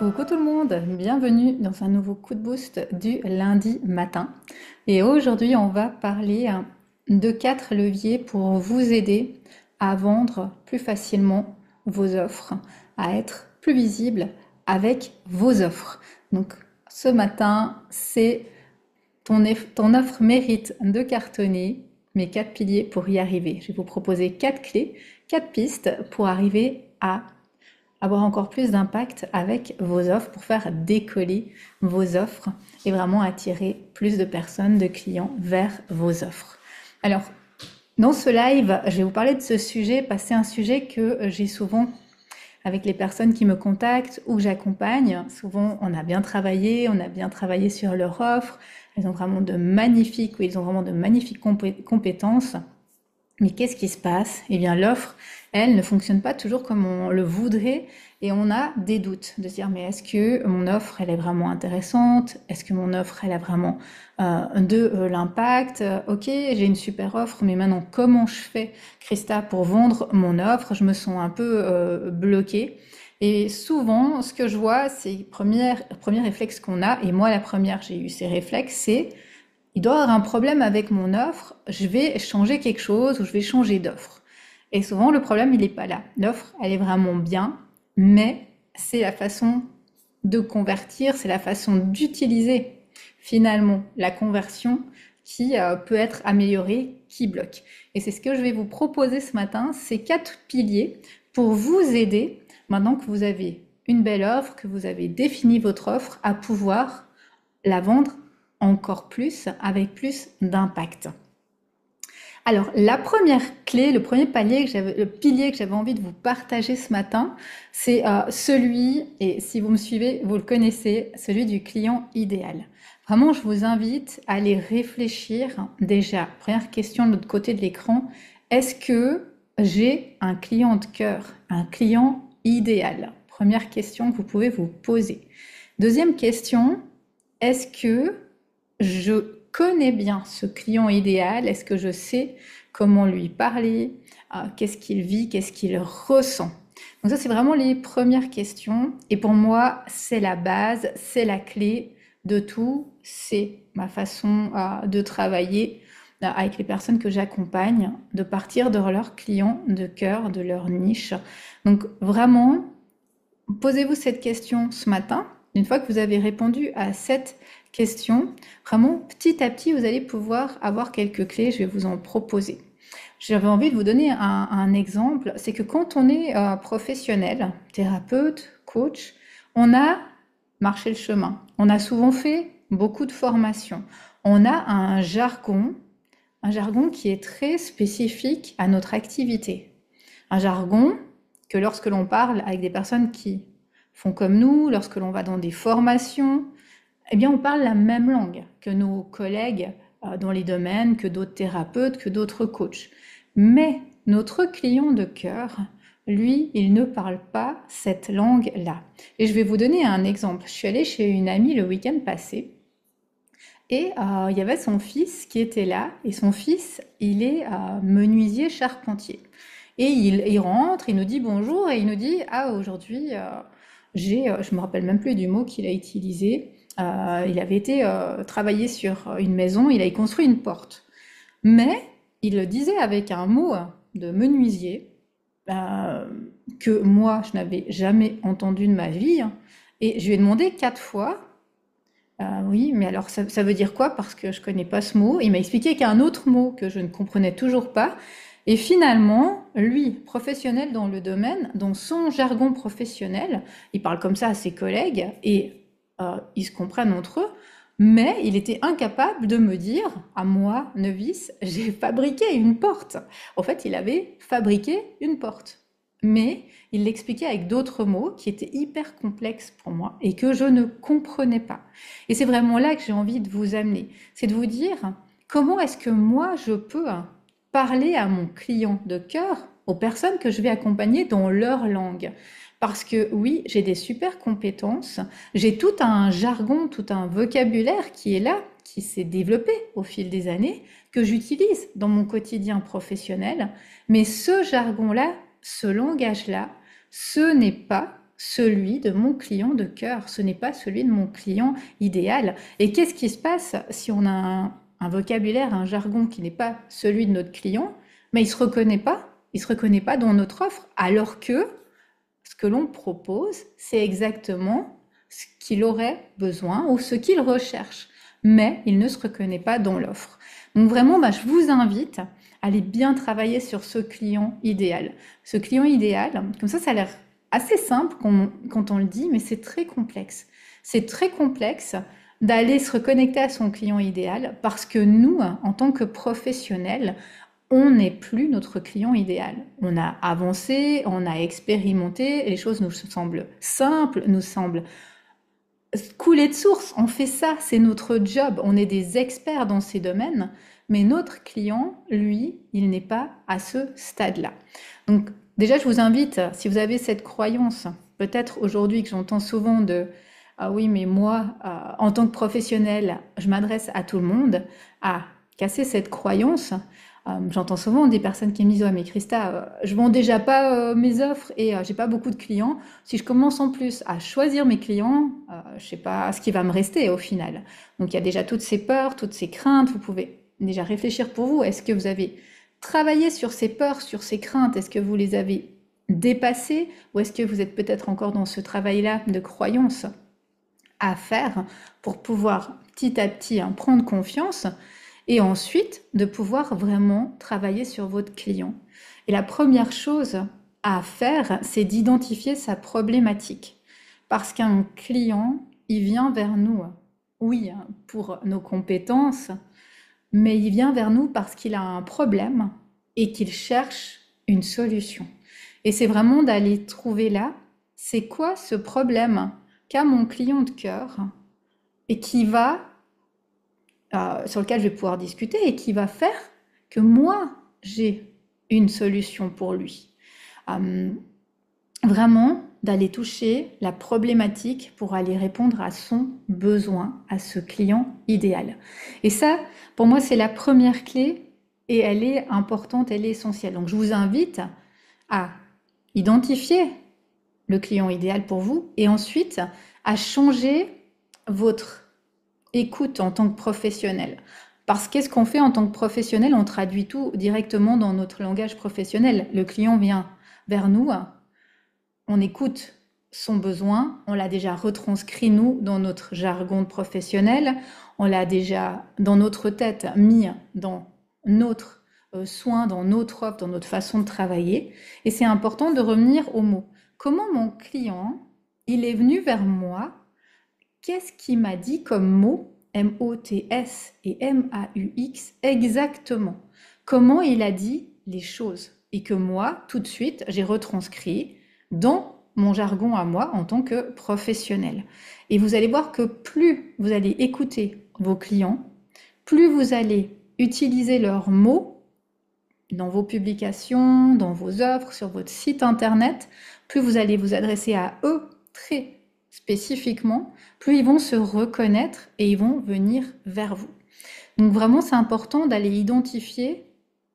Coucou tout le monde, bienvenue dans un nouveau coup de boost du lundi matin. Et aujourd'hui, on va parler de 4 leviers pour vous aider à vendre plus facilement vos offres, à être plus visible avec vos offres. Donc ce matin, c'est ton offre mérite de cartonner, mes 4 piliers pour y arriver. Je vais vous proposer 4 clés, 4 pistes pour arriver à avoir encore plus d'impact avec vos offres pour faire décoller vos offres et vraiment attirer plus de personnes, de clients vers vos offres. Alors, dans ce live, je vais vous parler de ce sujet parce que c'est un sujet que j'ai souvent avec les personnes qui me contactent ou que j'accompagne. Souvent, on a bien travaillé sur leur offre. Ils ont vraiment de magnifiques compétences. Mais qu'est-ce qui se passe? Eh bien, l'offre, elle, ne fonctionne pas toujours comme on le voudrait et on a des doutes de se dire, mais est-ce que mon offre, elle est vraiment intéressante? Est-ce que mon offre, elle a vraiment l'impact? Ok, j'ai une super offre, mais maintenant, comment je fais, Christa, pour vendre mon offre? Je me sens un peu bloquée. Et souvent, ce que je vois, c'est premier réflexe qu'on a, et moi, la première, j'ai eu ces réflexes, c'est il doit y avoir un problème avec mon offre, je vais changer quelque chose ou je vais changer d'offre. Et souvent, le problème, il n'est pas là. L'offre, elle est vraiment bien, mais c'est la façon de convertir, c'est la façon d'utiliser finalement la conversion qui peut être améliorée, qui bloque. Et c'est ce que je vais vous proposer ce matin, ces 4 piliers pour vous aider, maintenant que vous avez une belle offre, que vous avez défini votre offre, à pouvoir la vendre encore plus, avec plus d'impact. Alors, la première clé, le pilier que j'avais envie de vous partager ce matin, c'est celui, et si vous me suivez, vous le connaissez, celui du client idéal. Vraiment, je vous invite à aller réfléchir. Déjà, première question de l'autre côté de l'écran, est-ce que j'ai un client de cœur, un client idéal? Première question que vous pouvez vous poser. Deuxième question, est-ce que je connais bien ce client idéal? Est-ce que je sais comment lui parler? Qu'est-ce qu'il vit? Qu'est-ce qu'il ressent? Donc ça, c'est vraiment les premières questions. Et pour moi, c'est la base, c'est la clé de tout. C'est ma façon de travailler avec les personnes que j'accompagne, de partir de leurs clients de cœur, de leur niche. Donc vraiment, posez-vous cette question ce matin. Une fois que vous avez répondu à cette question, vraiment petit à petit, vous allez pouvoir avoir quelques clés. Je vais vous en proposer. J'avais envie de vous donner un exemple. C'est que quand on est professionnel, thérapeute, coach, on a marché le chemin. On a souvent fait beaucoup de formations. On a un jargon qui est très spécifique à notre activité. Un jargon que lorsque l'on parle avec des personnes qui font comme nous, lorsque l'on va dans des formations, eh bien on parle la même langue que nos collègues dans les domaines, que d'autres thérapeutes, que d'autres coachs. Mais notre client de cœur, lui, il ne parle pas cette langue-là. Et je vais vous donner un exemple. Je suis allée chez une amie le week-end passé et il y avait son fils qui était là. Et son fils, il est menuisier charpentier. Et il rentre, il nous dit bonjour et il nous dit ah aujourd'hui je me rappelle même plus du mot qu'il a utilisé. Il avait été travailler sur une maison, il avait construit une porte. Mais il le disait avec un mot de menuisier euh, que moi je n'avais jamais entendu de ma vie. Et je lui ai demandé 4 fois. Oui, mais alors ça veut dire quoi? Parce que je connais pas ce mot. Il m'a expliqué qu'il y a un autre mot que je ne comprenais toujours pas. Et finalement, lui, professionnel dans le domaine, dans son jargon professionnel, il parle comme ça à ses collègues et ils se comprennent entre eux, mais il était incapable de me dire, à moi, novice, j'ai fabriqué une porte. En fait, il avait fabriqué une porte. Mais il l'expliquait avec d'autres mots qui étaient hyper complexes pour moi et que je ne comprenais pas. Et c'est vraiment là que j'ai envie de vous amener. C'est de vous dire comment est-ce que moi je peux parler à mon client de cœur, aux personnes que je vais accompagner dans leur langue. Parce que oui, j'ai des super compétences, j'ai tout un jargon, tout un vocabulaire qui est là, qui s'est développé au fil des années, que j'utilise dans mon quotidien professionnel. Mais ce jargon-là, ce langage-là, ce n'est pas celui de mon client de cœur, ce n'est pas celui de mon client idéal. Et qu'est-ce qui se passe si on a un vocabulaire, un jargon qui n'est pas celui de notre client, mais il se reconnaît pas dans notre offre, alors que ce que l'on propose, c'est exactement ce qu'il aurait besoin ou ce qu'il recherche, mais il ne se reconnaît pas dans l'offre. Donc vraiment, je vous invite à aller bien travailler sur ce client idéal. Ce client idéal, comme ça a l'air assez simple quand on le dit, mais c'est très complexe. C'est très complexe d'aller se reconnecter à son client idéal parce que nous, en tant que professionnels, on n'est plus notre client idéal. On a avancé, on a expérimenté, les choses nous semblent simples, nous semblent couler de source. On fait ça, c'est notre job. On est des experts dans ces domaines, mais notre client, lui, il n'est pas à ce stade-là. Donc, déjà, je vous invite, si vous avez cette croyance, peut-être aujourd'hui que j'entends souvent de ah oui, mais moi, en tant que professionnel, je m'adresse à tout le monde, à casser cette croyance. J'entends souvent des personnes qui me disent ouais, mais Christa, je vends déjà pas mes offres et j'ai pas beaucoup de clients. Si je commence en plus à choisir mes clients, je sais pas ce qui va me rester au final. Donc il y a déjà toutes ces peurs, toutes ces craintes. Vous pouvez déjà réfléchir pour vous. Est-ce que vous avez travaillé sur ces peurs, sur ces craintes? Est-ce que vous les avez dépassées ou est-ce que vous êtes peut-être encore dans ce travail-là de croyance à faire pour pouvoir petit à petit prendre confiance et ensuite de pouvoir vraiment travailler sur votre client. Et la première chose à faire, c'est d'identifier sa problématique. Parce qu'un client, il vient vers nous, oui, pour nos compétences, mais il vient vers nous parce qu'il a un problème et qu'il cherche une solution. Et c'est vraiment d'aller trouver là, c'est quoi ce problème qu'a mon client de cœur et qui va sur lequel je vais pouvoir discuter et qui va faire que moi, j'ai une solution pour lui. Vraiment, d'aller toucher la problématique pour aller répondre à son besoin, à ce client idéal. Et ça, pour moi, c'est la première clé et elle est importante, elle est essentielle. Donc, je vous invite à identifier le client idéal pour vous et ensuite à changer votre écoute en tant que professionnel. Parce qu'est-ce qu'on fait en tant que professionnel? On traduit tout directement dans notre langage professionnel. Le client vient vers nous, on écoute son besoin, on l'a déjà retranscrit nous dans notre jargon professionnel, on l'a déjà dans notre tête mis dans notre soin, dans notre offre, dans notre façon de travailler. Et c'est important de revenir aux mots. Comment mon client, il est venu vers moi? Qu'est-ce qu'il m'a dit comme mot, M-O-T-S et M-A-U-X, exactement? Comment il a dit les choses? Et que moi, tout de suite, j'ai retranscrit dans mon jargon à moi en tant que professionnel. Et vous allez voir que plus vous allez écouter vos clients, plus vous allez utiliser leurs mots dans vos publications, dans vos offres, sur votre site internet, plus vous allez vous adresser à eux très spécifiquement, plus ils vont se reconnaître et ils vont venir vers vous. Donc vraiment, c'est important d'aller identifier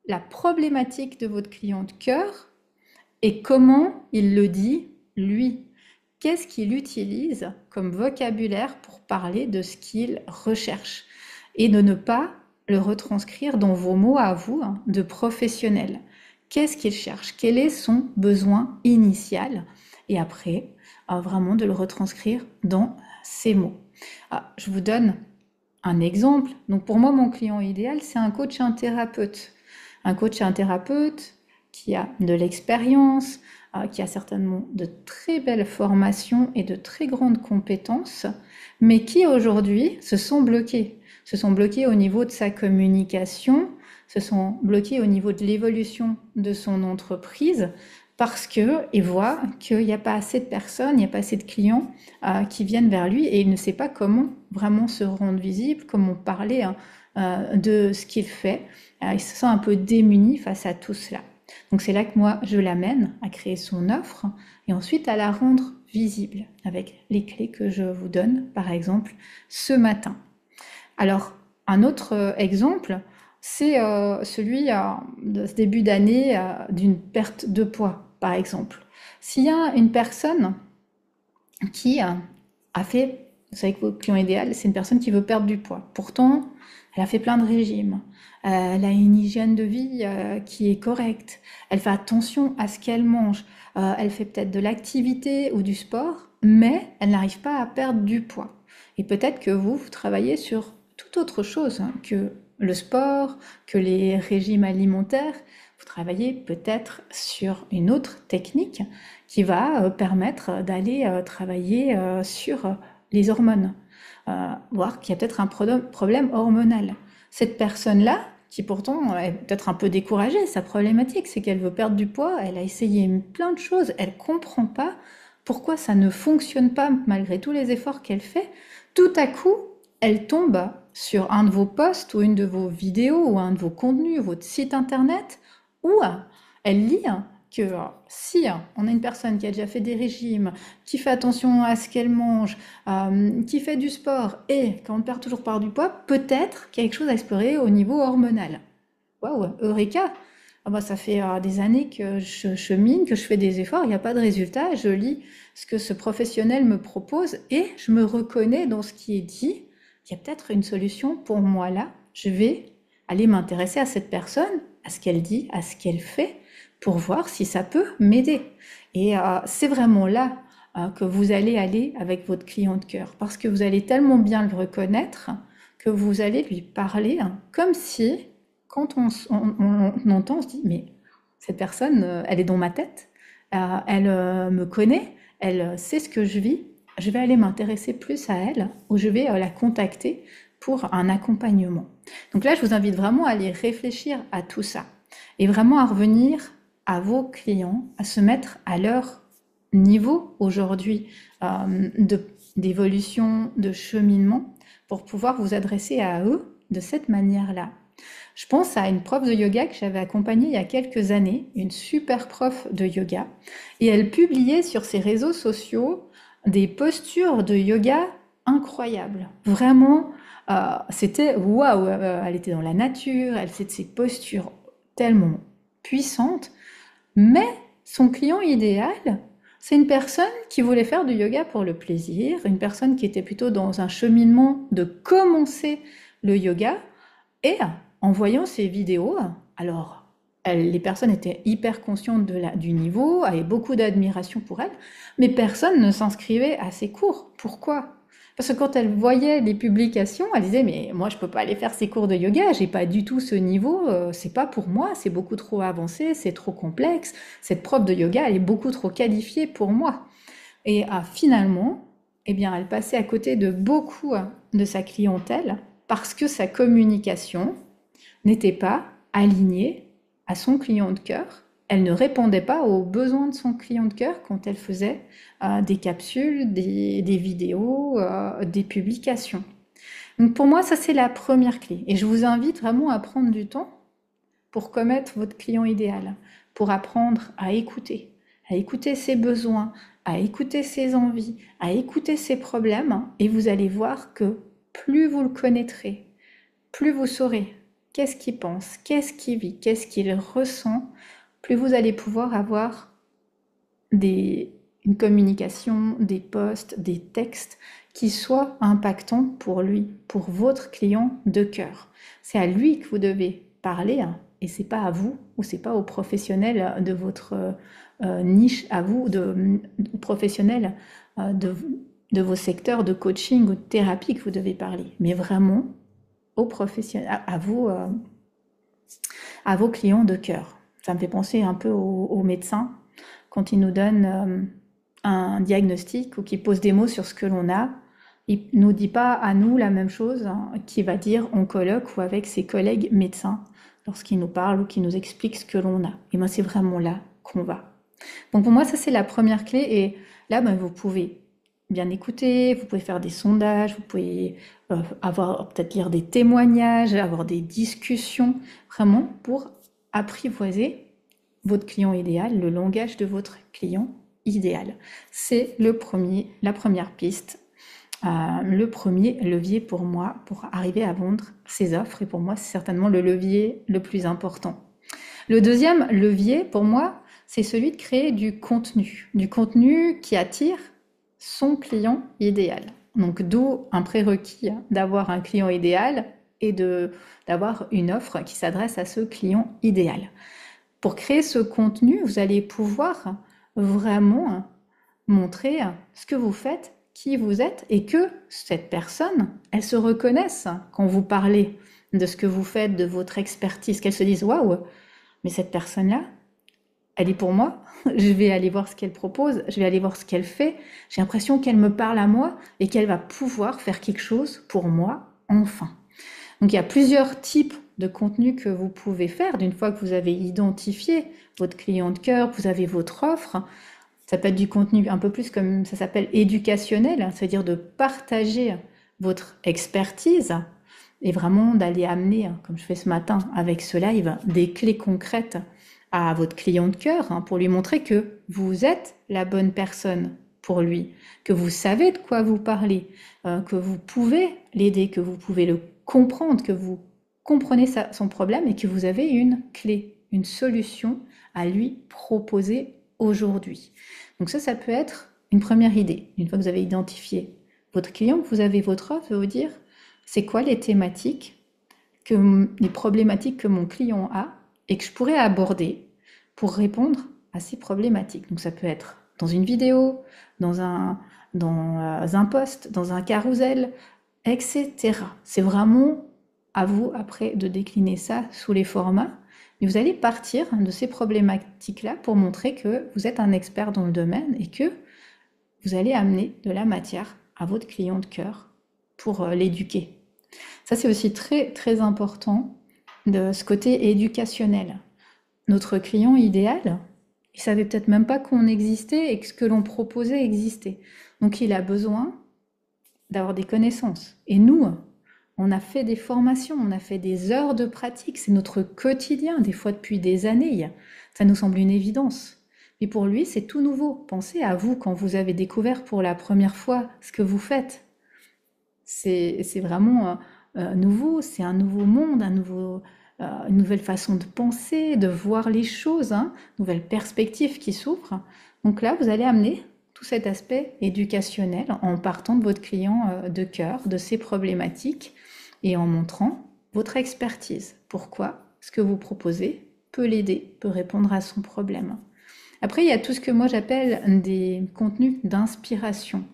la problématique de votre client de cœur et comment il le dit, lui. Qu'est-ce qu'il utilise comme vocabulaire pour parler de ce qu'il recherche et de ne pas le retranscrire dans vos mots à vous de professionnel. Qu'est-ce qu'il cherche? Quel est son besoin initial? Et après, vraiment de le retranscrire dans ces mots. Je vous donne un exemple. Donc pour moi, mon client idéal, c'est un coach et un thérapeute. Un coach et un thérapeute qui a de l'expérience, qui a certainement de très belles formations et de très grandes compétences, mais qui aujourd'hui se sont bloqués. Se sont bloqués au niveau de sa communication, se sont bloqués au niveau de l'évolution de son entreprise, parce qu'il voit qu'il n'y a pas assez de personnes, il n'y a pas assez de clients qui viennent vers lui et il ne sait pas comment vraiment se rendre visible, comment parler de ce qu'il fait. Il se sent un peu démuni face à tout cela. Donc c'est là que moi je l'amène à créer son offre et ensuite à la rendre visible avec les clés que je vous donne par exemple ce matin. Alors un autre exemple, c'est celui de ce début d'année d'une perte de poids, par exemple. S'il y a une personne qui a fait, vous savez que votre client idéal, c'est une personne qui veut perdre du poids. Pourtant, elle a fait plein de régimes, elle a une hygiène de vie qui est correcte, elle fait attention à ce qu'elle mange, elle fait peut-être de l'activité ou du sport, mais elle n'arrive pas à perdre du poids. Et peut-être que vous travaillez sur toute autre chose que le sport, que les régimes alimentaires. Vous travaillez peut-être sur une autre technique qui va permettre d'aller travailler sur les hormones, voir qu'il y a peut-être un problème hormonal. Cette personne-là, qui pourtant est peut-être un peu découragée, sa problématique, c'est qu'elle veut perdre du poids, elle a essayé plein de choses, elle comprend pas pourquoi ça ne fonctionne pas malgré tous les efforts qu'elle fait. Tout à coup, elle tombe sur un de vos posts ou une de vos vidéos ou un de vos contenus, votre site internet, où elle lit que si on a une personne qui a déjà fait des régimes, qui fait attention à ce qu'elle mange, qui fait du sport et qu'on perd toujours par du poids, peut-être qu'il y a quelque chose à explorer au niveau hormonal. Waouh, Eureka! Ah bah, ça fait des années que je chemine, que je fais des efforts, il n'y a pas de résultat, je lis ce que ce professionnel me propose et je me reconnais dans ce qui est dit. Il y a peut-être une solution pour moi là. Je vais aller m'intéresser à cette personne, à ce qu'elle dit, à ce qu'elle fait, pour voir si ça peut m'aider. Et c'est vraiment là que vous allez aller avec votre client de cœur, parce que vous allez tellement bien le reconnaître que vous allez lui parler comme si, quand on entend, on se dit, mais cette personne, elle est dans ma tête, elle me connaît, elle sait ce que je vis, je vais aller m'intéresser plus à elle, ou je vais la contacter pour un accompagnement. Donc là, je vous invite vraiment à aller réfléchir à tout ça, et vraiment à revenir à vos clients, à se mettre à leur niveau aujourd'hui d'évolution, de cheminement, pour pouvoir vous adresser à eux de cette manière-là. Je pense à une prof de yoga que j'avais accompagnée il y a quelques années, une super prof de yoga, et elle publiait sur ses réseaux sociaux des postures de yoga incroyables. Vraiment, c'était waouh, elle était dans la nature, elle faisait de ces postures tellement puissantes, mais son client idéal, c'est une personne qui voulait faire du yoga pour le plaisir, une personne qui était plutôt dans un cheminement de commencer le yoga, et en voyant ces vidéos, alors les personnes étaient hyper conscientes du niveau, avaient beaucoup d'admiration pour elle, mais personne ne s'inscrivait à ces cours. Pourquoi? Parce que quand elle voyait les publications, elle disait mais moi je peux pas aller faire ces cours de yoga, j'ai pas du tout ce niveau, c'est pas pour moi, c'est beaucoup trop avancé, c'est trop complexe. Cette prof de yoga elle est beaucoup trop qualifiée pour moi. Et finalement, eh bien elle passait à côté de beaucoup de sa clientèle parce que sa communication n'était pas alignée à son client de cœur. Elle ne répondait pas aux besoins de son client de cœur quand elle faisait des capsules, des vidéos, des publications. Donc pour moi, ça c'est la première clé. Et je vous invite vraiment à prendre du temps pour connaître votre client idéal, pour apprendre à écouter ses besoins, à écouter ses envies, à écouter ses problèmes. Et vous allez voir que plus vous le connaîtrez, plus vous saurez qu'est-ce qu'il pense, qu'est-ce qu'il vit, qu'est-ce qu'il ressent, plus vous allez pouvoir avoir une communication, des posts, des textes qui soient impactants pour lui, pour votre client de cœur. C'est à lui que vous devez parler et c'est pas à vous ou c'est pas aux professionnels de votre niche, à vous, aux professionnels de vos secteurs de coaching ou de thérapie que vous devez parler, mais vraiment aux professionnels, à vos clients de cœur. Ça me fait penser un peu aux médecins quand ils nous donnent un diagnostic ou qu'ils posent des mots sur ce que l'on a. Il ne nous dit pas à nous la même chose qu'il va dire en colloque ou avec ses collègues médecins lorsqu'il nous parle ou qu'il nous explique ce que l'on a. Et moi, c'est vraiment là qu'on va. Donc pour moi, ça c'est la première clé. Et là, vous pouvez bien écouter, vous pouvez faire des sondages, vous pouvez peut-être lire des témoignages, avoir des discussions, vraiment pour apprivoiser votre client idéal, le langage de votre client idéal. C'est la première piste, le premier levier pour moi pour arriver à vendre ces offres. Et pour moi, c'est certainement le levier le plus important. Le deuxième levier, pour moi, c'est celui de créer du contenu qui attire son client idéal. Donc d'où un prérequis d'avoir un client idéal et d'avoir une offre qui s'adresse à ce client idéal. Pour créer ce contenu, vous allez pouvoir vraiment montrer ce que vous faites, qui vous êtes, et que cette personne, elle se reconnaisse quand vous parlez de ce que vous faites, de votre expertise, qu'elle se dise waouh, mais cette personne-là, elle est pour moi, je vais aller voir ce qu'elle propose, je vais aller voir ce qu'elle fait, j'ai l'impression qu'elle me parle à moi et qu'elle va pouvoir faire quelque chose pour moi, enfin. Donc il y a plusieurs types de contenus que vous pouvez faire d'une fois que vous avez identifié votre client de cœur, vous avez votre offre. Ça peut être du contenu un peu plus comme ça s'appelle éducationnel, c'est-à-dire de partager votre expertise et vraiment d'aller amener, comme je fais ce matin avec ce live, des clés concrètes à votre client de cœur pour lui montrer que vous êtes la bonne personne pour lui, que vous savez de quoi vous parlez, que vous pouvez l'aider, que vous pouvez le comprendre, que vous comprenez son problème et que vous avez une clé, une solution à lui proposer aujourd'hui. Donc ça peut être une première idée. Une fois que vous avez identifié votre client, que vous avez votre offre, vous dire c'est quoi les thématiques, les problématiques que mon client a et que je pourrais aborder pour répondre à ces problématiques. Donc ça peut être dans une vidéo, dans un post, dans un carrousel, etc. C'est vraiment à vous après de décliner ça sous les formats. Mais vous allez partir de ces problématiques-là pour montrer que vous êtes un expert dans le domaine et que vous allez amener de la matière à votre client de cœur pour l'éduquer. Ça, c'est aussi très, très important de ce côté éducationnel. Notre client idéal, il savait peut-être même pas qu'on existait et que ce que l'on proposait existait. Donc, il a besoin d'avoir des connaissances. Et nous, on a fait des formations, on a fait des heures de pratique, c'est notre quotidien, des fois depuis des années. Ça nous semble une évidence. Mais pour lui, c'est tout nouveau. Pensez à vous quand vous avez découvert pour la première fois ce que vous faites. C'est vraiment nouveau, c'est un nouveau monde, une nouvelle façon de penser, de voir les choses, nouvelle perspective qui s'ouvre. Donc là, vous allez amener tout cet aspect éducationnel en partant de votre client de cœur, de ses problématiques et en montrant votre expertise. Pourquoi ce que vous proposez peut l'aider, peut répondre à son problème. Après, il y a tout ce que moi j'appelle des contenus d'inspiration.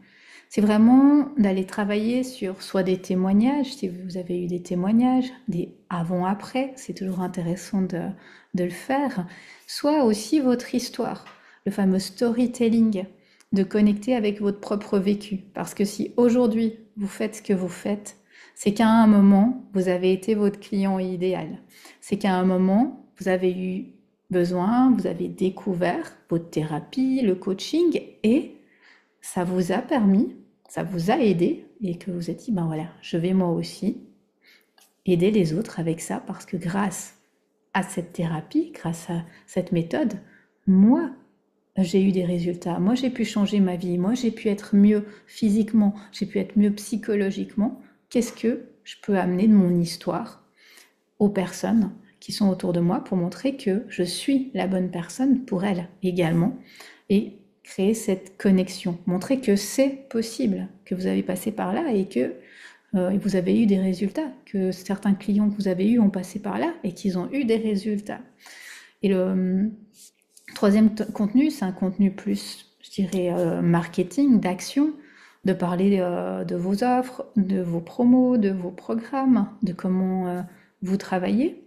C'est vraiment d'aller travailler sur soit des témoignages, si vous avez eu des témoignages, des avant-après, c'est toujours intéressant de le faire, soit aussi votre histoire, le fameux storytelling, de connecter avec votre propre vécu. Parce que si aujourd'hui vous faites ce que vous faites, c'est qu'à un moment, vous avez été votre client idéal. C'est qu'à un moment, vous avez eu besoin, vous avez découvert votre thérapie, le coaching, et ça vous a permis, ça vous a aidé, et que vous êtes dit, ben voilà, je vais moi aussi aider les autres avec ça, parce que grâce à cette thérapie, grâce à cette méthode, moi, j'ai eu des résultats. Moi, j'ai pu changer ma vie. Moi, j'ai pu être mieux physiquement. J'ai pu être mieux psychologiquement. Qu'est-ce que je peux amener de mon histoire aux personnes qui sont autour de moi pour montrer que je suis la bonne personne pour elles également et créer cette connexion. Montrer que c'est possible, que vous avez passé par là et que vous avez eu des résultats, que certains clients que vous avez eus ont passé par là et qu'ils ont eu des résultats. Et le troisième contenu, c'est un contenu plus, je dirais, marketing, d'action, de parler de vos offres, de vos promos, de vos programmes, de comment vous travaillez.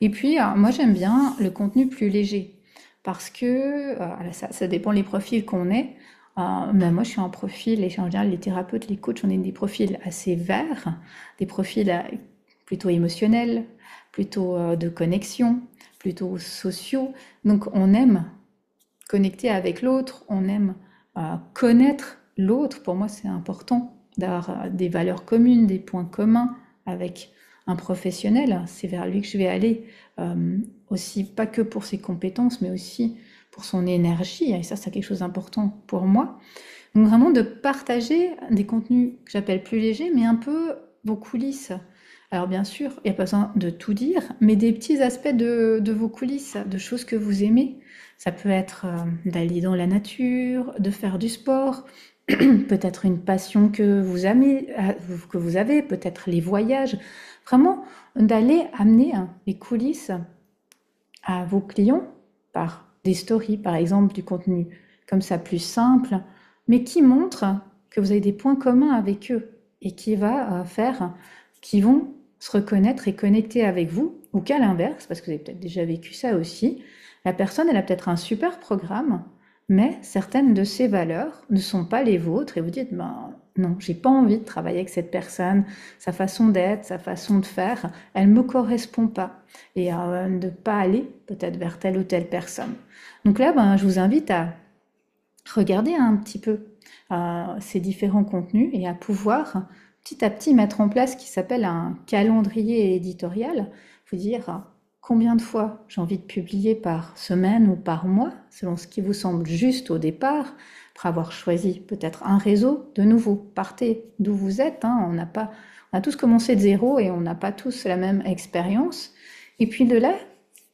Et puis, moi, j'aime bien le contenu plus léger parce que ça dépend les profils qu'on est. Mais moi, je suis un profil, et en général, les thérapeutes, les coachs, on est des profils assez verts, des profils plutôt émotionnels, plutôt de connexion, plutôt sociaux. Donc, on aime connecter avec l'autre, on aime connaître l'autre. Pour moi, c'est important d'avoir des valeurs communes, des points communs avec un professionnel. C'est vers lui que je vais aller aussi, pas que pour ses compétences, mais aussi pour son énergie. Et ça, c'est quelque chose d'important pour moi. Donc vraiment de partager des contenus que j'appelle plus légers, mais un peu vos coulisses. Alors bien sûr, il n'y a pas besoin de tout dire, mais des petits aspects de vos coulisses, de choses que vous aimez. Ça peut être d'aller dans la nature, de faire du sport, peut-être une passion que vous avez, peut-être les voyages. Vraiment, d'aller amener les coulisses à vos clients par des stories, par exemple, du contenu comme ça plus simple, mais qui montre que vous avez des points communs avec eux et qui va faire qu'ils vont se reconnaître et connecter avec vous, ou qu'à l'inverse, parce que vous avez peut-être déjà vécu ça aussi, la personne, elle a peut-être un super programme, mais certaines de ses valeurs ne sont pas les vôtres et vous dites, ben non, j'ai pas envie de travailler avec cette personne, sa façon d'être, sa façon de faire, elle me correspond pas et de ne pas aller peut-être vers telle ou telle personne. Donc là, ben, je vous invite à regarder un petit peu ces différents contenus et à pouvoir petit à petit mettre en place ce qui s'appelle un calendrier éditorial. Vous dire combien de fois j'ai envie de publier par semaine ou par mois, selon ce qui vous semble juste au départ, après avoir choisi peut-être un réseau. De nouveau, partez d'où vous êtes. Hein, on a tous commencé de zéro et on n'a pas tous la même expérience. Et puis de là,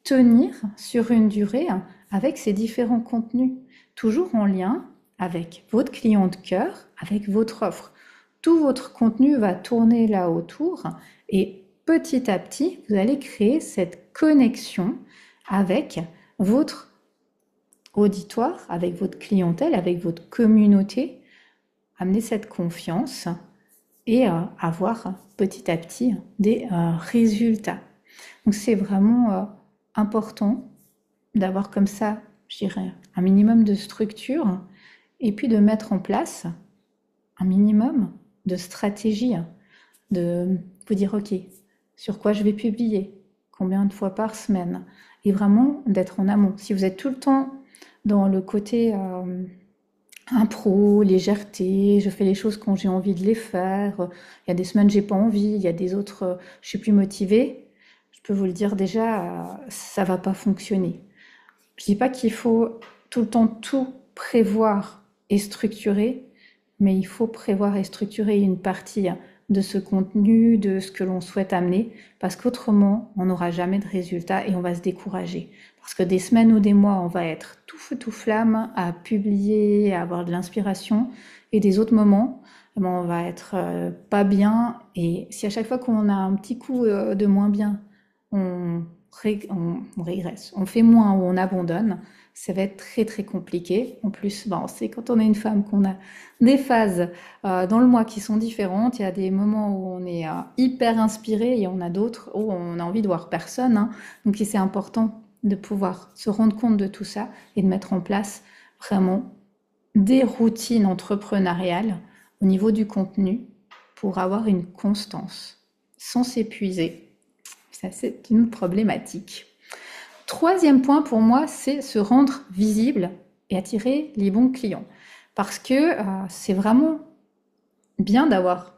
tenir sur une durée avec ces différents contenus, toujours en lien avec votre client de cœur, avec votre offre. Tout votre contenu va tourner là autour et petit à petit, vous allez créer cette connexion avec votre auditoire, avec votre clientèle, avec votre communauté, amener cette confiance et avoir petit à petit des résultats. Donc c'est vraiment important d'avoir comme ça, je dirais, un minimum de structure et puis de mettre en place un minimum de stratégie, de vous dire, ok, sur quoi je vais publier, combien de fois par semaine, et vraiment d'être en amont. Si vous êtes tout le temps dans le côté impro, légèreté, je fais les choses quand j'ai envie de les faire, il y a des semaines j'ai pas envie, il y a des autres je suis plus motivée, je peux vous le dire déjà, ça va pas fonctionner. Je dis pas qu'il faut tout le temps tout prévoir et structurer, mais il faut prévoir et structurer une partie de ce contenu, de ce que l'on souhaite amener, parce qu'autrement, on n'aura jamais de résultat et on va se décourager. Parce que des semaines ou des mois, on va être tout feu tout flamme à publier, à avoir de l'inspiration, et des autres moments, eh ben, on va être pas bien. Et si à chaque fois qu'on a un petit coup de moins bien, on, on régresse, on fait moins ou on abandonne, ça va être très très compliqué. En plus, ben, c'est quand on est une femme qu'on a des phases dans le mois qui sont différentes. Il y a des moments où on est hyper inspiré et on a d'autres où on a envie de voir personne. Hein. Donc c'est important de pouvoir se rendre compte de tout ça et de mettre en place vraiment des routines entrepreneuriales au niveau du contenu pour avoir une constance sans s'épuiser. Ça, c'est une problématique. Troisième point pour moi, c'est se rendre visible et attirer les bons clients. Parce que c'est vraiment bien d'avoir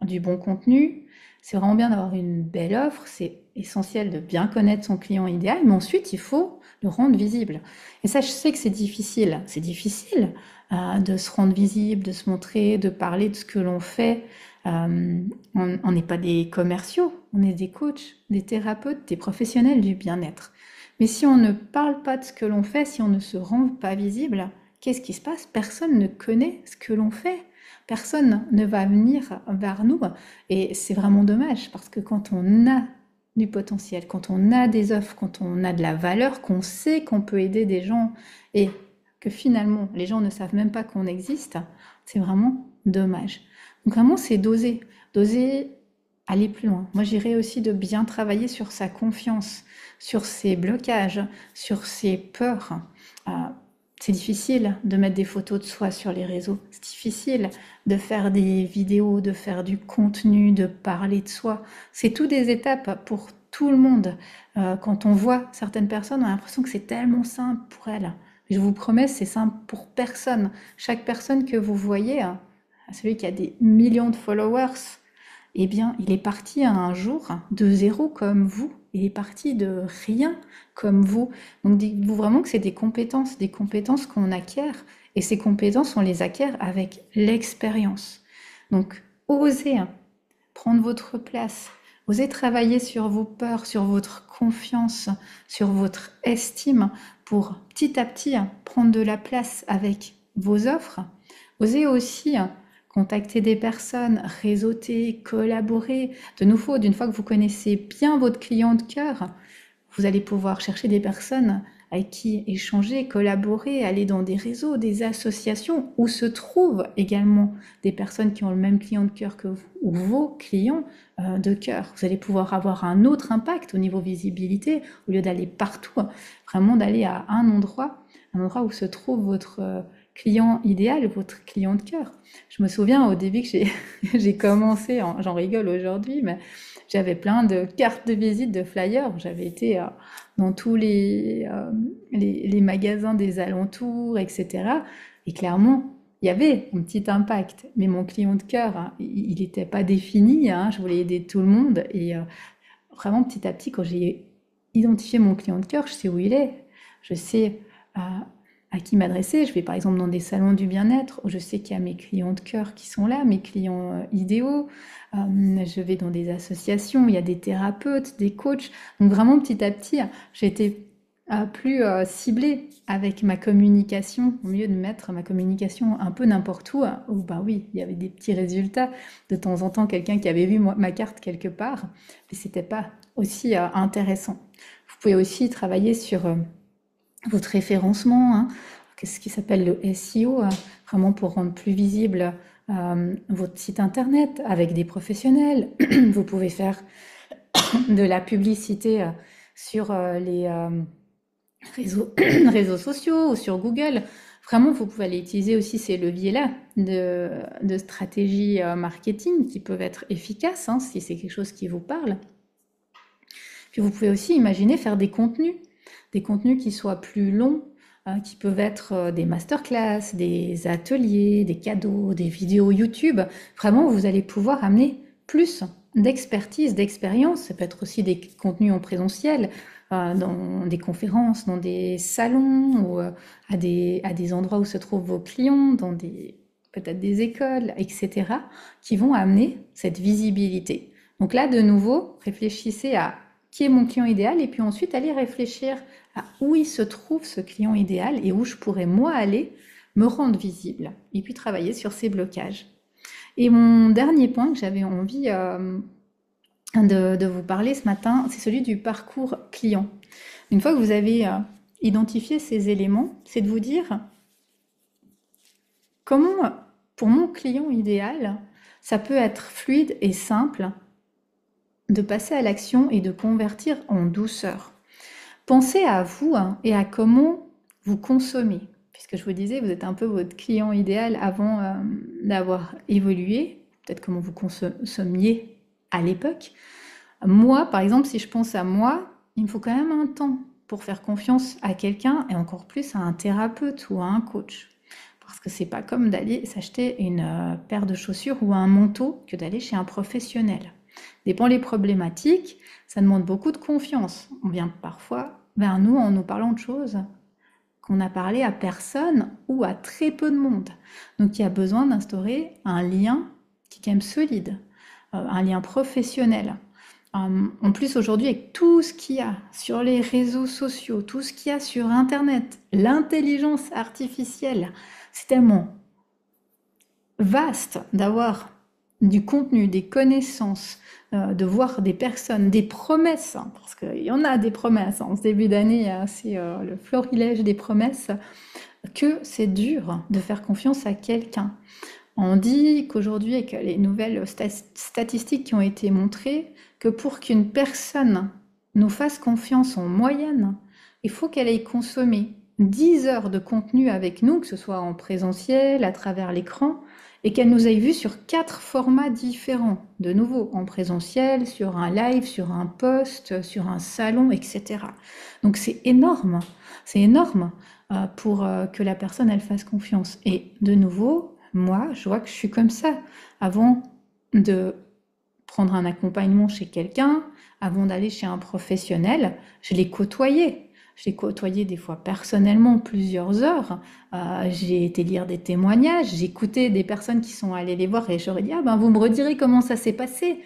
du bon contenu, c'est vraiment bien d'avoir une belle offre, c'est essentiel de bien connaître son client idéal, mais ensuite il faut le rendre visible. Et ça, je sais que c'est difficile. C'est difficile de se rendre visible, de se montrer, de parler de ce que l'on fait. On n'est pas des commerciaux, on est des coachs, des thérapeutes, des professionnels du bien-être. Mais si on ne parle pas de ce que l'on fait, si on ne se rend pas visible, qu'est-ce qui se passe? Personne ne connaît ce que l'on fait. Personne ne va venir vers nous. Et c'est vraiment dommage parce que quand on a du potentiel, quand on a des offres, quand on a de la valeur, qu'on sait qu'on peut aider des gens et que finalement les gens ne savent même pas qu'on existe, c'est vraiment dommage. Donc vraiment, c'est d'oser aller plus loin. Moi, j'irais aussi de bien travailler sur sa confiance, sur ses blocages, sur ses peurs. Euh, c'est difficile de mettre des photos de soi sur les réseaux. C'est difficile de faire des vidéos, de faire du contenu, de parler de soi. C'est tout des étapes pour tout le monde. Quand on voit certaines personnes, on a l'impression que c'est tellement simple pour elles. Je vous promets, c'est simple pour personne. Chaque personne que vous voyez, celui qui a des millions de followers, eh bien, il est parti un jour de zéro comme vous. Il est parti de rien comme vous. Donc, dites-vous vraiment que c'est des compétences qu'on acquiert. Et ces compétences, on les acquiert avec l'expérience. Donc, osez prendre votre place. Osez travailler sur vos peurs, sur votre confiance, sur votre estime pour petit à petit prendre de la place avec vos offres, Osez aussi contacter des personnes, réseauter, collaborer. De nouveau, d'une fois que vous connaissez bien votre client de cœur, vous allez pouvoir chercher des personnes avec qui échanger, collaborer, aller dans des réseaux, des associations où se trouvent également des personnes qui ont le même client de cœur que vous ou vos clients de cœur. Vous allez pouvoir avoir un autre impact au niveau visibilité au lieu d'aller partout, vraiment d'aller à un endroit où se trouve votre client idéal, votre client de cœur. Je me souviens au début que j'ai commencé, j'en rigole aujourd'hui, mais j'avais plein de cartes de visite, de flyers. J'avais été dans tous les magasins des alentours, etc. Et clairement, il y avait un petit impact. Mais mon client de cœur, hein, il n'était pas défini. Hein, je voulais aider tout le monde. Et vraiment, petit à petit, quand j'ai identifié mon client de cœur, je sais où il est. Je sais à qui m'adresser. Je vais par exemple dans des salons du bien-être où je sais qu'il y a mes clients de cœur qui sont là, mes clients idéaux. Je vais dans des associations, il y a des thérapeutes, des coachs. Donc vraiment petit à petit, j'ai été plus ciblée avec ma communication, au mieux de mettre ma communication un peu n'importe où bah oui, il y avait des petits résultats. De temps en temps, quelqu'un qui avait vu ma carte quelque part, mais c'était pas aussi intéressant. Vous pouvez aussi travailler sur votre référencement, hein, ce qui s'appelle le SEO, vraiment pour rendre plus visible votre site internet avec des professionnels. Vous pouvez faire de la publicité sur les réseaux, réseaux sociaux ou sur Google. Vraiment, vous pouvez aller utiliser aussi ces leviers-là de stratégie marketing qui peuvent être efficaces hein, si c'est quelque chose qui vous parle. Puis vous pouvez aussi imaginer faire des contenus qui soient plus longs, qui peuvent être des masterclass, des ateliers, des cadeaux, des vidéos YouTube. Vraiment, vous allez pouvoir amener plus d'expertise, d'expérience. Ça peut être aussi des contenus en présentiel, dans des conférences, dans des salons, ou à des endroits où se trouvent vos clients, dans peut-être des écoles, etc., qui vont amener cette visibilité. Donc là, de nouveau, réfléchissez à qui est mon client idéal et puis ensuite allez réfléchir à où il se trouve ce client idéal et où je pourrais moi aller me rendre visible et puis travailler sur ces blocages. Et mon dernier point que j'avais envie de vous parler ce matin, c'est celui du parcours client. Une fois que vous avez identifié ces éléments, c'est de vous dire comment, pour mon client idéal, ça peut être fluide et simple de passer à l'action et de convertir en douceur. Pensez à vous hein, et à comment vous consommez. Puisque je vous disais, vous êtes un peu votre client idéal avant d'avoir évolué, peut-être comment vous consommiez à l'époque. Moi, par exemple, si je pense à moi, il me faut quand même un temps pour faire confiance à quelqu'un et encore plus à un thérapeute ou à un coach. Parce que c'est pas comme d'aller s'acheter une paire de chaussures ou un manteau que d'aller chez un professionnel. Dépend les problématiques, ça demande beaucoup de confiance. On vient parfois vers nous en nous parlant de choses qu'on a parlé à personne ou à très peu de monde. Donc il y a besoin d'instaurer un lien qui est quand même solide, un lien professionnel. En plus aujourd'hui avec tout ce qu'il y a sur les réseaux sociaux, tout ce qu'il y a sur Internet, l'intelligence artificielle, c'est tellement vaste d'avoir du contenu, des connaissances, de voir des personnes, des promesses, hein, parce qu'il y en a des promesses. En ce début d'année, c'est le florilège des promesses, que c'est dur de faire confiance à quelqu'un. On dit qu'aujourd'hui, avec les nouvelles statistiques qui ont été montrées, que pour qu'une personne nous fasse confiance en moyenne, il faut qu'elle ait consommé 10 heures de contenu avec nous, que ce soit en présentiel, à travers l'écran, et qu'elle nous ait vu sur 4 formats différents, de nouveau en présentiel, sur un live, sur un post, sur un salon, etc. Donc c'est énorme pour que la personne elle fasse confiance. Et de nouveau, moi, je vois que je suis comme ça. Avant de prendre un accompagnement chez quelqu'un, avant d'aller chez un professionnel, je l'ai côtoyé. Je l'ai côtoyé des fois personnellement plusieurs heures. J'ai été lire des témoignages, j'ai écouté des personnes qui sont allées les voir et j'aurais dit, ah ben vous me redirez comment ça s'est passé.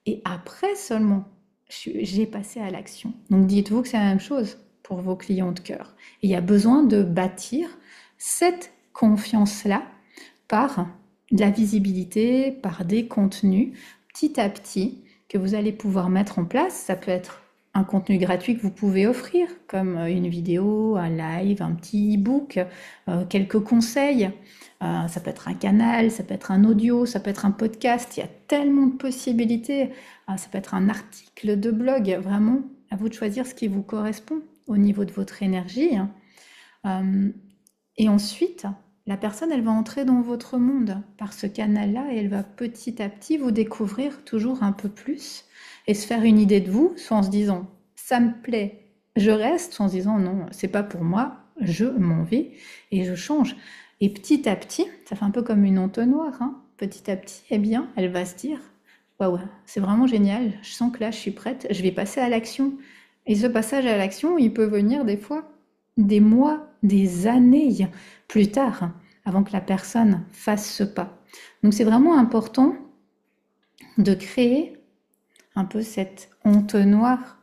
Et après seulement, j'ai passé à l'action. Donc dites-vous que c'est la même chose pour vos clients de cœur. Et il y a besoin de bâtir cette confiance-là par de la visibilité, par des contenus, petit à petit, que vous allez pouvoir mettre en place. Ça peut être un contenu gratuit que vous pouvez offrir, comme une vidéo, un live, un petit e-book, quelques conseils. Ça peut être un canal, ça peut être un audio, ça peut être un podcast. Il y a tellement de possibilités. Ça peut être un article de blog. Vraiment, à vous de choisir ce qui vous correspond au niveau de votre énergie. Et ensuite, la personne, elle va entrer dans votre monde par ce canal-là et elle va petit à petit vous découvrir toujours un peu plus et se faire une idée de vous, soit en se disant ça me plaît, je reste, soit en se disant non, c'est pas pour moi, je m'en vais et je change. Et petit à petit, ça fait un peu comme une entonnoir, hein, petit à petit, eh bien, elle va se dire waouh, c'est vraiment génial, je sens que là je suis prête, je vais passer à l'action. Et ce passage à l'action, il peut venir des fois des mois, des années plus tard, avant que la personne fasse ce pas. Donc c'est vraiment important de créer un peu cet entonnoir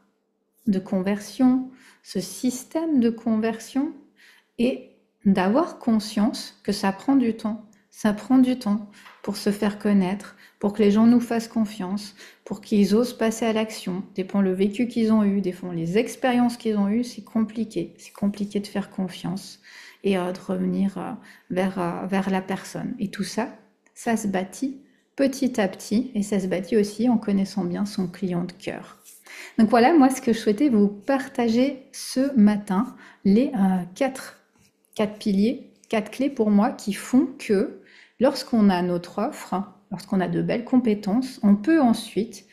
de conversion, ce système de conversion, et d'avoir conscience que ça prend du temps. Ça prend du temps pour se faire connaître, pour que les gens nous fassent confiance, pour qu'ils osent passer à l'action. Dépend le vécu qu'ils ont eu, dépend les expériences qu'ils ont eues, c'est compliqué. C'est compliqué de faire confiance et de revenir vers la personne. Et tout ça, ça se bâtit petit à petit et ça se bâtit aussi en connaissant bien son client de cœur. Donc voilà, moi ce que je souhaitais vous partager ce matin, les quatre piliers, 4 clés pour moi qui font que lorsqu'on a notre offre, lorsqu'on a de belles compétences, on peut ensuite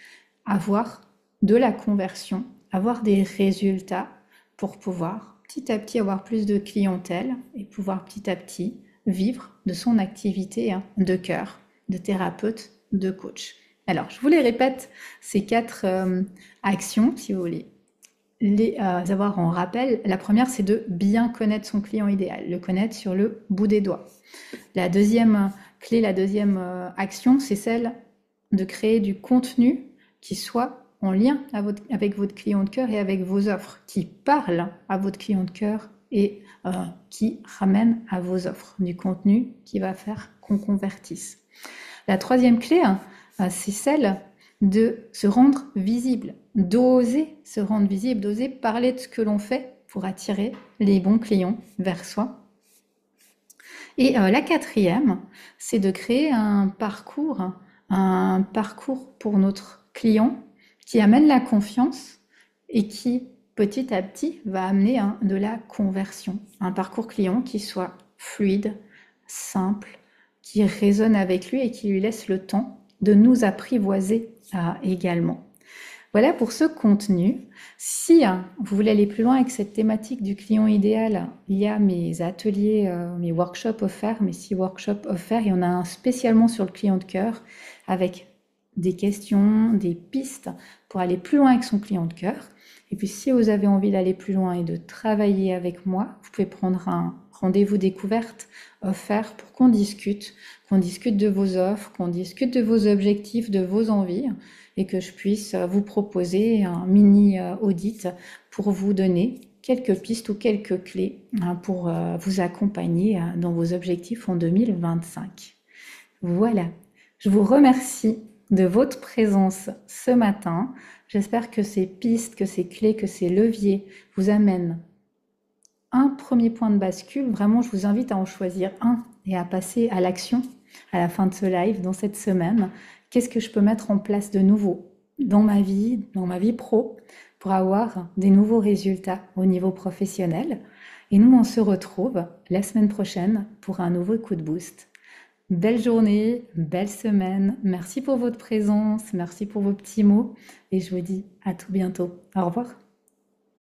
avoir de la conversion, avoir des résultats pour pouvoir petit à petit avoir plus de clientèle et pouvoir petit à petit vivre de son activité de cœur, de thérapeute, de coach. Alors, je vous les répète, ces 4 actions, si vous voulez les avoir en rappel. La première, c'est de bien connaître son client idéal, le connaître sur le bout des doigts. La deuxième clé, la deuxième action, c'est celle de créer du contenu qui soit en lien avec votre client de cœur et avec vos offres, qui parle à votre client de cœur et qui ramène à vos offres du contenu qui va faire qu'on convertisse. La troisième clé, c'est celle de se rendre visible, d'oser se rendre visible, d'oser parler de ce que l'on fait pour attirer les bons clients vers soi. Et la quatrième, c'est de créer un parcours pour notre client qui amène la confiance et qui, petit à petit, va amener de la conversion. Un parcours client qui soit fluide, simple, qui résonne avec lui et qui lui laisse le temps de nous apprivoiser également. Voilà pour ce contenu. Si vous voulez aller plus loin avec cette thématique du client idéal, il y a mes ateliers, mes workshops offerts, mes 6 workshops offerts. Il y en a un spécialement sur le client de cœur avec des questions, des pistes pour aller plus loin avec son client de cœur. Et puis si vous avez envie d'aller plus loin et de travailler avec moi, vous pouvez prendre un rendez-vous découverte offert pour qu'on discute de vos offres, qu'on discute de vos objectifs, de vos envies et que je puisse vous proposer un mini audit pour vous donner quelques pistes ou quelques clés pour vous accompagner dans vos objectifs en 2025. Voilà, je vous remercie de votre présence ce matin. J'espère que ces pistes, que ces clés, que ces leviers vous amènent un premier point de bascule. Vraiment, je vous invite à en choisir un et à passer à l'action à la fin de ce live, dans cette semaine. Qu'est-ce que je peux mettre en place de nouveau dans ma vie pro pour avoir des nouveaux résultats au niveau professionnel? Et nous, on se retrouve la semaine prochaine pour un nouveau coup de boost. Belle journée, belle semaine. Merci pour votre présence, merci pour vos petits mots et je vous dis à tout bientôt. Au revoir.